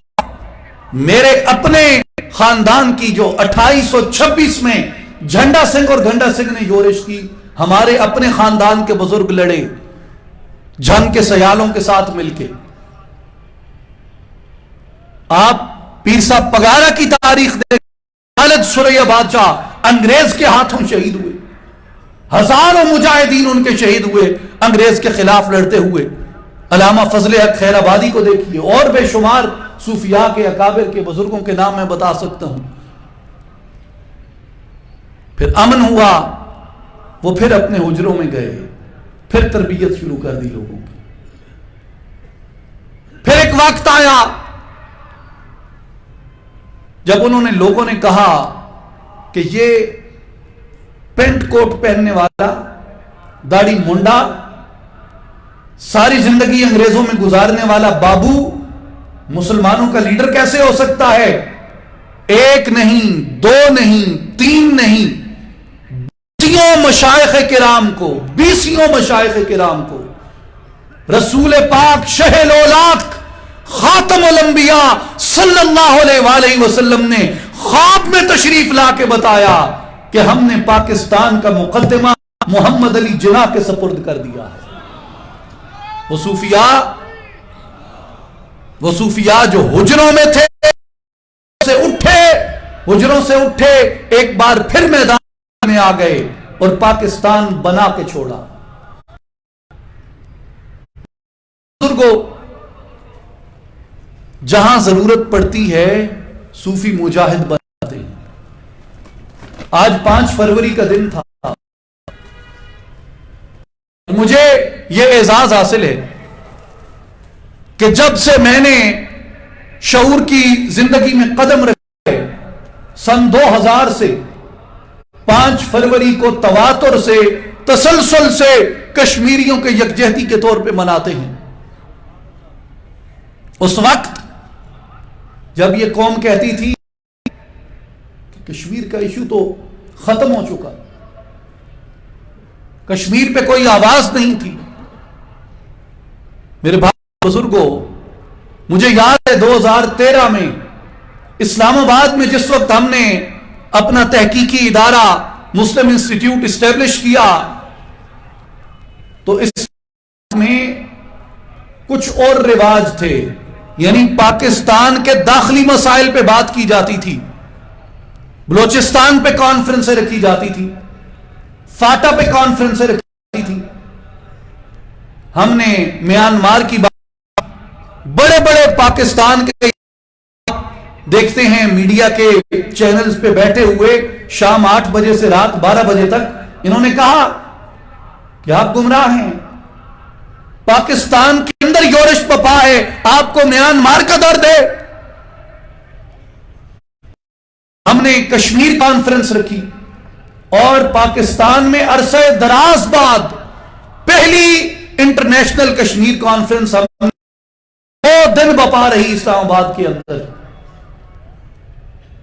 میرے اپنے خاندان کی جو 2826 میں جھنڈا سنگھ اور گھنڈا سنگھ نے یورش کی، ہمارے اپنے خاندان کے بزرگ لڑے جنگ کے سیالوں کے ساتھ مل کے. آپ پیر صاحب پگارا کی تاریخ دیکھ، خالد سریہ بادشاہ انگریز کے ہاتھوں شہید ہوئے. ہزاروں مجاہدین ان کے شہید ہوئے انگریز کے خلاف لڑتے ہوئے. علامہ فضل حق خیر آبادی کو دیکھیے، اور بے شمار صوفیاء کے اکابر کے بزرگوں کے نام میں بتا سکتا ہوں. پھر امن ہوا، وہ پھر اپنے حجروں میں گئے، پھر تربیت شروع کر دی لوگوں کی. پھر ایک وقت آیا جب انہوں نے، لوگوں نے کہا کہ یہ پینٹ کوٹ پہننے والا، داڑھی منڈا، ساری زندگی انگریزوں میں گزارنے والا بابو مسلمانوں کا لیڈر کیسے ہو سکتا ہے؟ ایک نہیں، دو نہیں، تین نہیں، 20 مشائخ کرام کو، 20 مشائخ کرام کو رسول پاک شہ الاولاق خاتم الانبیاء صلی اللہ علیہ وآلہ وسلم نے خواب میں تشریف لا کے بتایا کہ ہم نے پاکستان کا مقدمہ محمد علی جناح کے سپرد کر دیا ہے. وہ صوفیاء جو حجروں میں تھے، حجروں سے اٹھے، ایک بار پھر میدان میں آ گئے اور پاکستان بنا کے چھوڑا. بزرگوں، جہاں ضرورت پڑتی ہے صوفی مجاہد بناتے ہیں. آج 5 فروری کا دن تھا. مجھے یہ اعزاز حاصل ہے کہ جب سے میں نے شعور کی زندگی میں قدم رکھے، سن 2000 سے 5 فروری کو تواتر سے، تسلسل سے کشمیریوں کے یکجہتی کے طور پہ مناتے ہیں. اس وقت جب یہ قوم کہتی تھی کہ کشمیر کا ایشو تو ختم ہو چکا، کشمیر پہ کوئی آواز نہیں تھی. میرے بھائی بزرگوں، مجھے یاد ہے 2013 میں اسلام آباد میں جس وقت ہم نے اپنا تحقیقی ادارہ مسلم انسٹیٹیوٹ اسٹیبلش کیا، تو اس میں کچھ اور رواج تھے. یعنی پاکستان کے داخلی مسائل پہ بات کی جاتی تھی، بلوچستان پہ کانفرنسیں رکھی جاتی تھی، فاٹا پہ کانفرنسیں رکھی تھی. ہم نے میانمار کی بات، بڑے بڑے پاکستان کے دیکھتے ہیں میڈیا کے چینلز پہ بیٹھے ہوئے شام 8 بجے سے رات 12 بجے تک انہوں نے کہا کہ آپ گمراہ ہیں، پاکستان کے اندر یورش بپا ہے، آپ کو میانمار کا درد ہے. ہم نے کشمیر کانفرنس رکھی اور پاکستان میں عرصہ دراز بعد پہلی انٹرنیشنل کشمیر کانفرنس ہم 2 دن بپا رہی اسلام آباد کے اندر،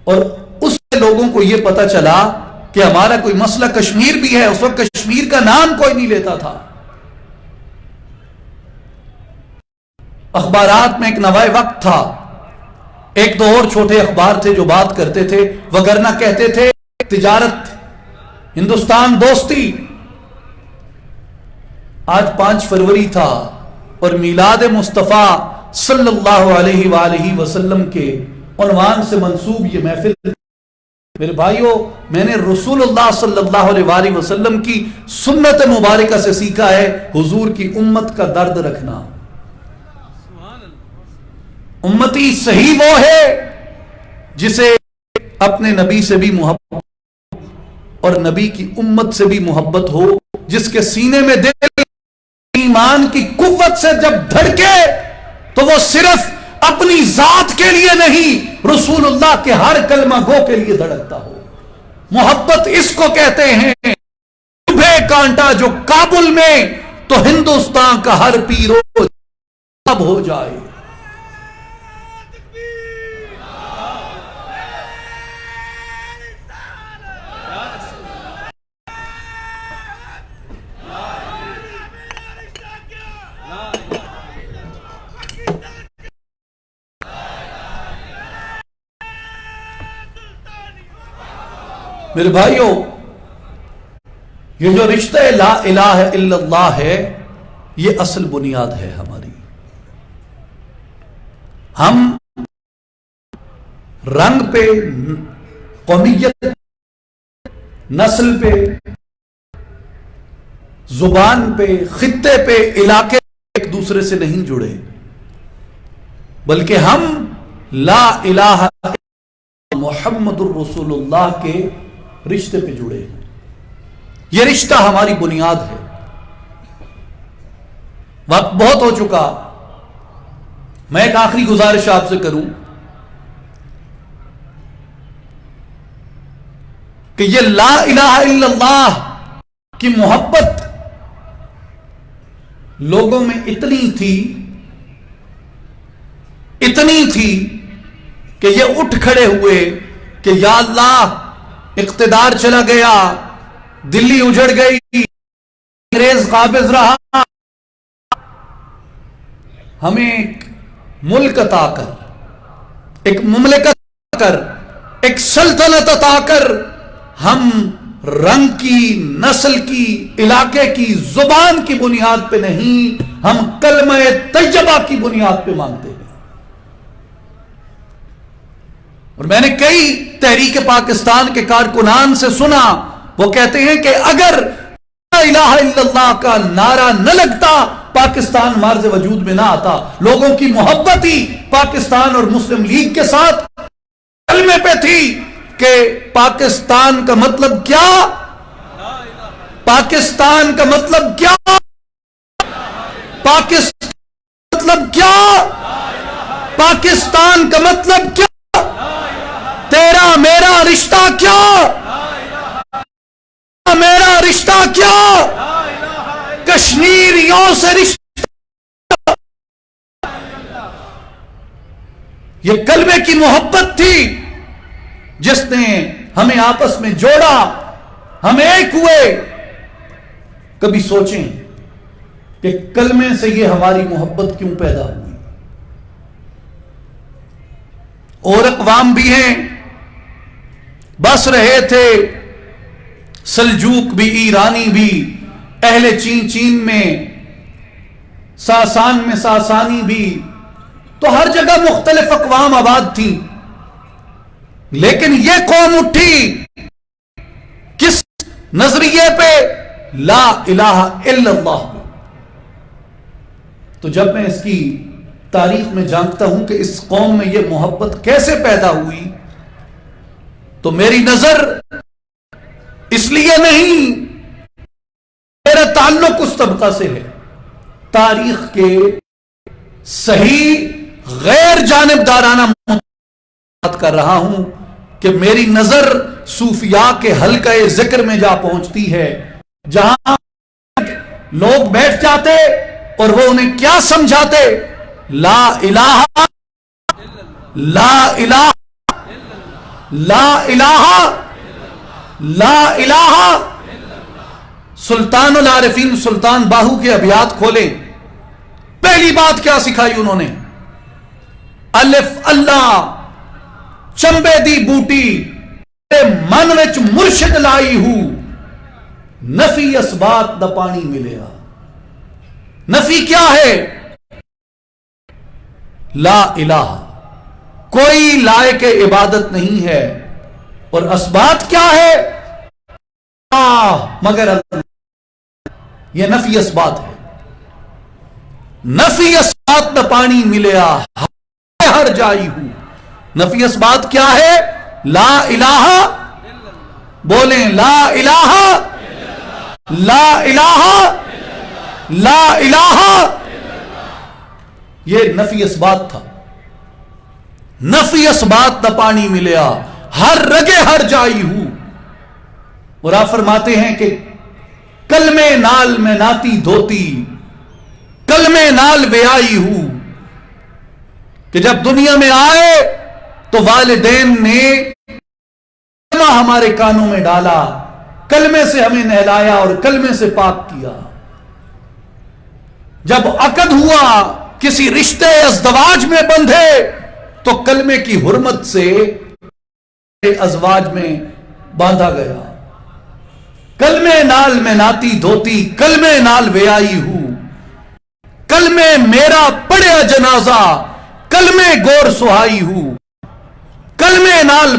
اور اس سے لوگوں کو یہ پتا چلا کہ ہمارا کوئی مسئلہ کشمیر بھی ہے. اس وقت کشمیر کا نام کوئی نہیں لیتا تھا. اخبارات میں ایک نوائے وقت تھا، 1-2 اور چھوٹے اخبار تھے جو بات کرتے تھے، وگرنہ کہتے تھے تجارت ہندوستان دوستی. آج 5 فروری تھا اور میلاد مصطفیٰ صلی اللہ علیہ وآلہ وسلم کے عنوان سے منسوب یہ محفل. میرے بھائیوں، میں نے رسول اللہ صلی اللہ علیہ وآلہ وسلم کی سنت مبارکہ سے سیکھا ہے حضور کی امت کا درد رکھنا. امتی صحیح وہ ہے جسے اپنے نبی سے بھی محبت اور نبی کی امت سے بھی محبت ہو، جس کے سینے میں دل ایمان کی قوت سے جب دھڑکے تو وہ صرف اپنی ذات کے لیے نہیں، رسول اللہ کے ہر کلمہ گو کے لیے دھڑکتا ہو. محبت اس کو کہتے ہیں. چبھے کانٹا جو کابل میں تو ہندوستان کا ہر پیرو اب ہو جائے. میرے بھائیوں، یہ جو رشتہ لا الہ الا اللہ ہے، یہ اصل بنیاد ہے ہماری. ہم رنگ پہ، قومیت، نسل پہ، زبان پہ، خطے پہ، علاقے پہ ایک دوسرے سے نہیں جڑے، بلکہ ہم لا الہ محمد الرسول اللہ کے رشتے پہ جڑے ہیں. یہ رشتہ ہماری بنیاد ہے. وقت بہت ہو چکا، میں ایک آخری گزارش آپ سے کروں کہ یہ لا الہ الا اللہ کی محبت لوگوں میں اتنی تھی کہ یہ اٹھ کھڑے ہوئے کہ یا اللہ، اقتدار چلا گیا، دلی اجڑ گئی، انگریز قابض رہا، ہمیں ایک ملک عطا کر، ایک مملکت عطا کر، ایک سلطنت عطا کر. ہم رنگ کی، نسل کی، علاقے کی، زبان کی بنیاد پہ نہیں، ہم کلمہ طیبہ کی بنیاد پہ مانگتے ہیں. اور میں نے کئی تحریک پاکستان کے کارکنان سے سنا، وہ کہتے ہیں کہ اگر لا الہ الا اللہ کا نعرہ نہ لگتا، پاکستان مارز وجود میں نہ آتا. لوگوں کی محبت ہی پاکستان اور مسلم لیگ کے ساتھ کلمے پہ تھی کہ پاکستان کا مطلب کیا، پاکستان کا مطلب کیا، پاکستان کا مطلب کیا، پاکستان کا مطلب کیا، تیرا میرا رشتہ کیا، میرا رشتہ کیا، کشمیریوں سے رشتہ. یہ کلمے کی محبت تھی جس نے ہمیں آپس میں جوڑا، ہم ایک ہوئے. کبھی سوچیں کہ کلمے سے یہ ہماری محبت کیوں پیدا ہوئی. اور اقوام بھی ہیں، بس رہے تھے، سلجوق بھی، ایرانی بھی، اہل چین میں، ساسان میں ساسانی بھی، تو ہر جگہ مختلف اقوام آباد تھیں. لیکن یہ قوم اٹھی کس نظریے پہ؟ لا الہ الا اللہ. تو جب میں اس کی تاریخ میں جانتا ہوں کہ اس قوم میں یہ محبت کیسے پیدا ہوئی، تو میری نظر اس لیے نہیں، میرا تعلق اس طبقہ سے ہے، تاریخ کے صحیح غیر جانبدارانہ بات کر رہا ہوں کہ میری نظر صوفیاء کے حلقہ ذکر میں جا پہنچتی ہے، جہاں لوگ بیٹھ جاتے اور وہ انہیں کیا سمجھاتے؟ لا الہ لا الہ لا الہ لا الہ۔ سلطان العارفین سلطان باہو کے ابیات کھولیں، پہلی بات کیا سکھائی انہوں نے؟ الف اللہ چمبے دی بوٹی من وچ مرشد لائی ہوں، نفی اسبات دا پانی ملیا۔ نفی کیا ہے؟ لا الہ، کوئی لائق عبادت نہیں ہے، اور اسبات کیا ہے؟ مگر اللہ، یہ نفی اسبات ہے۔ نفی اسبات دا پانی ملیا ہر جائی ہوں۔ نفی اسبات کیا ہے؟ لا الہ، بولیں لا الہ لا الہ لا الہ۔ یہ نفی اسبات تھا۔ نفی اسبات دا پانی ملیا ہر رگے ہر جائی ہوں۔ اور آپ فرماتے ہیں کہ کلمے نال میں ناتی دھوتی، کلمے نال بیائی ہوں، کہ جب دنیا میں آئے تو والدین نے کلمہ ہمارے کانوں میں ڈالا، کلمے سے ہمیں نہلایا اور کلمے سے پاک کیا۔ جب عقد ہوا، کسی رشتے ازدواج میں بندھے، تو کلمے کی حرمت سے ازواج میں باندھا گیا۔ کلمے نال میں ناتی دھوتی، کلمے نال ویائی ہوں، کلمے میرا پڑیا جنازہ، کلمے گور سہائی ہوں، کلمے نال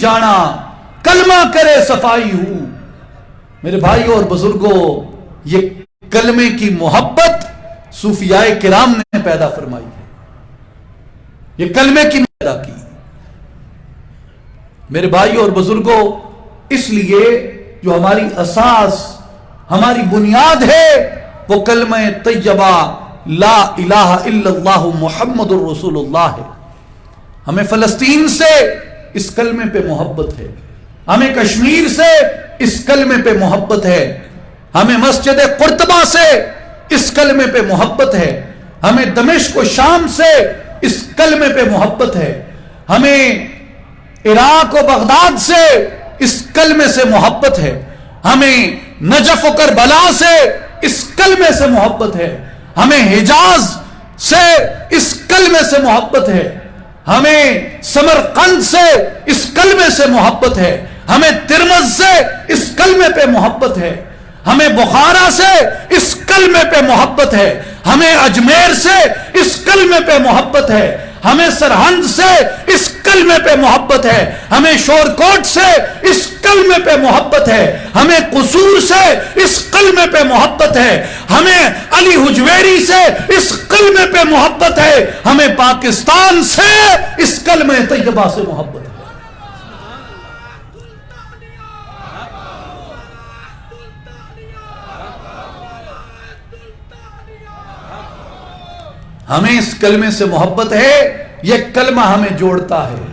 جانا، کلمہ کرے صفائی ہوں۔ میرے بھائیوں اور بزرگوں، یہ کلمے کی محبت صوفیاء کرام نے پیدا فرمائی ہے، یہ کلمے کی پیدا کی۔ میرے بھائیوں اور بزرگوں، اس لیے جو ہماری اساس، ہماری بنیاد ہے، وہ کلمہ طیبہ لا الہ الا اللہ محمد الرسول اللہ ہے۔ ہمیں فلسطین سے اس کلمے پہ محبت ہے، ہمیں کشمیر سے اس کلمے پہ محبت ہے، ہمیں مسجد قرطبہ سے اس کلمے پہ محبت ہے، ہمیں دمشق و شام سے اس کلمے پہ محبت ہے، ہمیں عراق و بغداد سے اس کلمے سے محبت ہے، ہمیں نجف و کربلا سے اس کلمے سے محبت ہے، ہمیں حجاز سے اس کلمے سے محبت ہے، ہمیں سمرقند سے اس کلمے سے محبت ہے، ہمیں ترمذ سے اس کلمے پہ محبت ہے، ہمیں بخارا سے اس کلمے پہ محبت ہے، ہمیں اجمیر سے اس کلمے پہ محبت ہے، ہمیں سرہند سے اس کلمے پہ محبت ہے، ہمیں شورکوٹ سے اس کلمے پہ محبت ہے، ہمیں قصور سے اس کلمے پہ محبت ہے، ہمیں علی حجویری سے اس کلمے پہ محبت ہے، ہمیں پاکستان سے اس کلمے طیبہ سے محبت ہے۔ ہمیں اس کلمے سے محبت ہے، یہ کلمہ ہمیں جوڑتا ہے،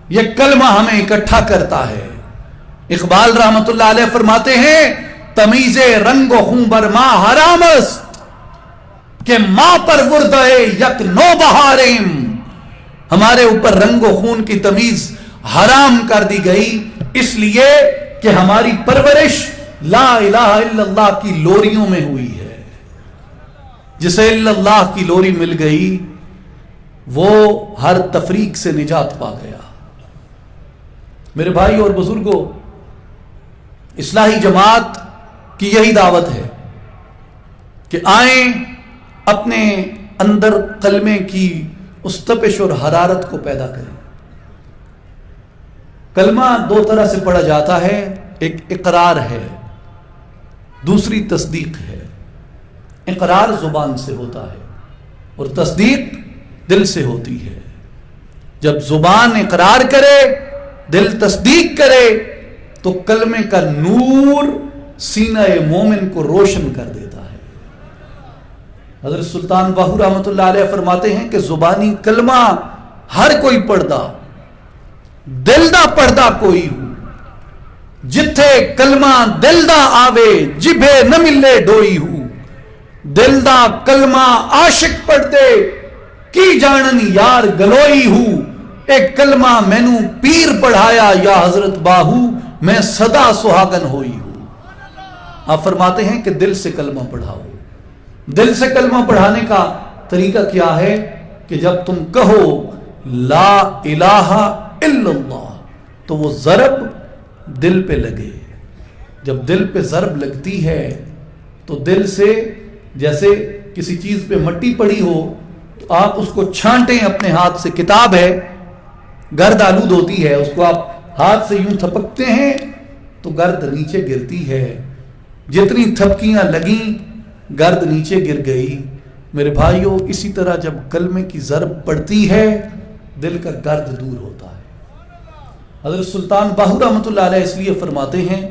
یہ کلمہ ہمیں اکٹھا کرتا ہے۔ اقبال رحمت اللہ علیہ فرماتے ہیں، تمیز رنگ و خون بر ماں حرام است کہ ماں پر وردہ یک نو بہاریم۔ ہمارے اوپر رنگ و خون کی تمیز حرام کر دی گئی، اس لیے کہ ہماری پرورش لا الہ الا اللہ کی لوریوں میں ہوئی ہے۔ جسے الا اللہ کی لوری مل گئی، وہ ہر تفریق سے نجات پا گیا۔ میرے بھائی اور بزرگوں، اصلاحی جماعت کی یہی دعوت ہے کہ آئیں اپنے اندر کلمے کی اس تپش اور حرارت کو پیدا کریں۔ کلمہ دو طرح سے پڑھا جاتا ہے، ایک اقرار ہے، دوسری تصدیق ہے۔ اقرار زبان سے ہوتا ہے اور تصدیق دل سے ہوتی ہے۔ جب زبان اقرار کرے، دل تصدیق کرے، تو کلمے کا نور سینہ مومن کو روشن کر دیتا ہے۔ حضرت سلطان باہو رحمۃ اللہ علیہ فرماتے ہیں کہ زبانی کلمہ ہر کوئی پڑھدا، دل دا پڑھدا کوئی ہو، جتھے کلمہ دل دا آوے جبھے نہ ملے ڈوئی ہو، دل دا کلمہ عاشق پڑھ دے کی جانن یار گلوئی ہو، ایک کلمہ مینو پیر پڑھایا یا حضرت باہو میں صدا سہاگن ہوئی ہوں۔ آپ فرماتے ہیں کہ دل سے کلمہ پڑھاؤ۔ دل سے کلمہ پڑھانے کا طریقہ کیا ہے کہ جب تم کہو لا الہ الا اللہ تو وہ ضرب دل پہ لگے۔ جب دل پہ ضرب لگتی ہے تو دل سے جیسے کسی چیز پہ مٹی پڑی ہو تو آپ اس کو چھانٹیں اپنے ہاتھ سے، کتاب ہے گرد آلود ہوتی ہے، اس کو آپ ہاتھ سے یوں تھپکتے ہیں تو گرد نیچے گرتی ہے، جتنی تھپکیاں لگیں گرد نیچے گر گئی۔ میرے بھائیوں اسی طرح جب کلمے کی ضرب پڑتی ہے دل کا گرد دور ہوتا ہے۔ حضرت سلطان باہو رحمۃ اللہ علیہ اس لیے فرماتے ہیں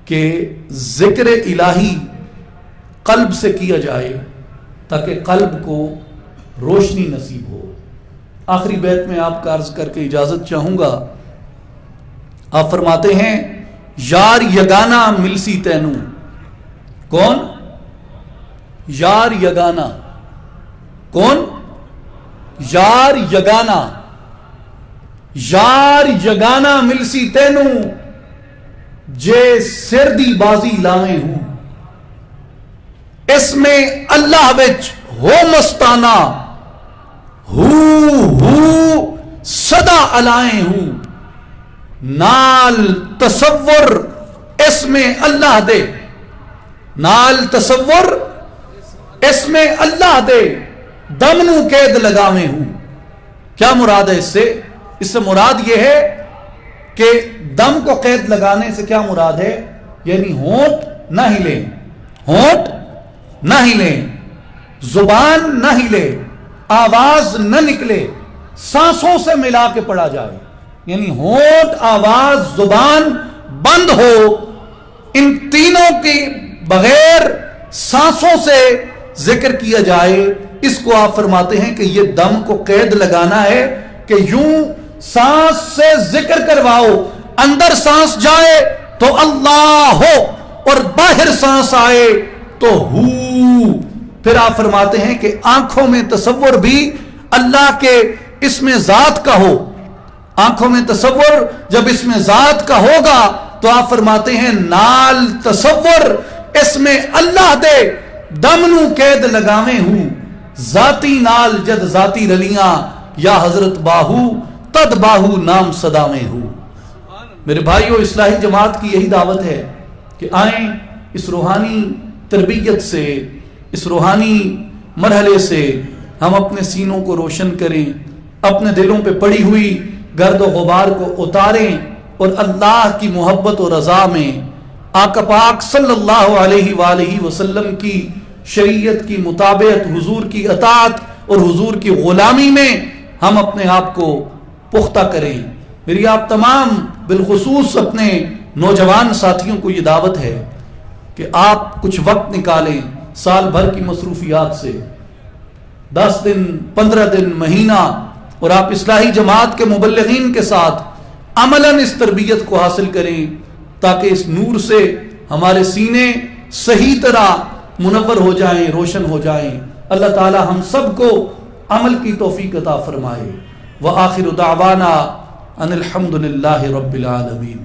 کہ ذکر الہی قلب سے کیا جائے تاکہ قلب کو روشنی نصیب ہو۔ آخری بیت میں آپ کا عرض کر کے اجازت چاہوں گا۔ آپ فرماتے ہیں یار یگانا ملسی تینو، کون؟ یار یگانا، کون؟ یار یگانا، یار یگانا ملسی تینو جے سردی بازی لاویں ہوں، اس میں اللہ وچ ہو مستانہ، ہو صدا علائیں ہوں، نال تصور اس میں اللہ دے، نال تصور اس میں اللہ دے، دم نو قید لگاویں ہوں۔ کیا مراد ہے اس سے؟ اس سے مراد یہ ہے کہ دم کو قید لگانے سے کیا مراد ہے؟ یعنی ہونٹ نہ ہلے، ہونٹ نہ ہلے، زبان نہ ہلے، آواز نہ نکلے، سانسوں سے ملا کے پڑھا جائے، یعنی ہونٹ، آواز، زبان بند ہو، ان تینوں کے بغیر سانسوں سے ذکر کیا جائے۔ اس کو آپ فرماتے ہیں کہ یہ دم کو قید لگانا ہے کہ یوں سانس سے ذکر کرواؤ، اندر سانس جائے تو اللہ ہو اور باہر سانس آئے تو ہو۔ پھر آپ فرماتے ہیں کہ آنکھوں میں تصور بھی اللہ کے اسم ذات کا ہو، آنکھوں میں تصور جب اسم ذات کا ہوگا تو آپ فرماتے ہیں نال تصور اس میں اللہ دے، دم نو قید لگاویں ہوں، ذاتی نال جد ذاتی رلیاں یا حضرت باہو تد باہو نام صداویں ہوں۔ میرے بھائیو اصلاحی جماعت کی یہی دعوت ہے کہ آئیں اس روحانی تربیت سے، اس روحانی مرحلے سے ہم اپنے سینوں کو روشن کریں، اپنے دلوں پہ پڑی ہوئی گرد و غبار کو اتاریں اور اللہ کی محبت و رضا میں آقا پاک صلی اللہ علیہ وآلہ وسلم کی شریعت کی مطابقت، حضور کی اطاعت اور حضور کی غلامی میں ہم اپنے آپ کو پختہ کریں۔ میری آپ تمام بالخصوص اپنے نوجوان ساتھیوں کو یہ دعوت ہے کہ آپ کچھ وقت نکالیں سال بھر کی مصروفیات سے، 10 دن، 15 دن، مہینہ، اور آپ اصلاحی جماعت کے مبلغین کے ساتھ عملاً اس تربیت کو حاصل کریں تاکہ اس نور سے ہمارے سینے صحیح طرح منور ہو جائیں، روشن ہو جائیں۔ اللہ تعالی ہم سب کو عمل کی توفیق عطا فرمائے۔ وآخر دعوانا ان الحمد للہ رب العالمین۔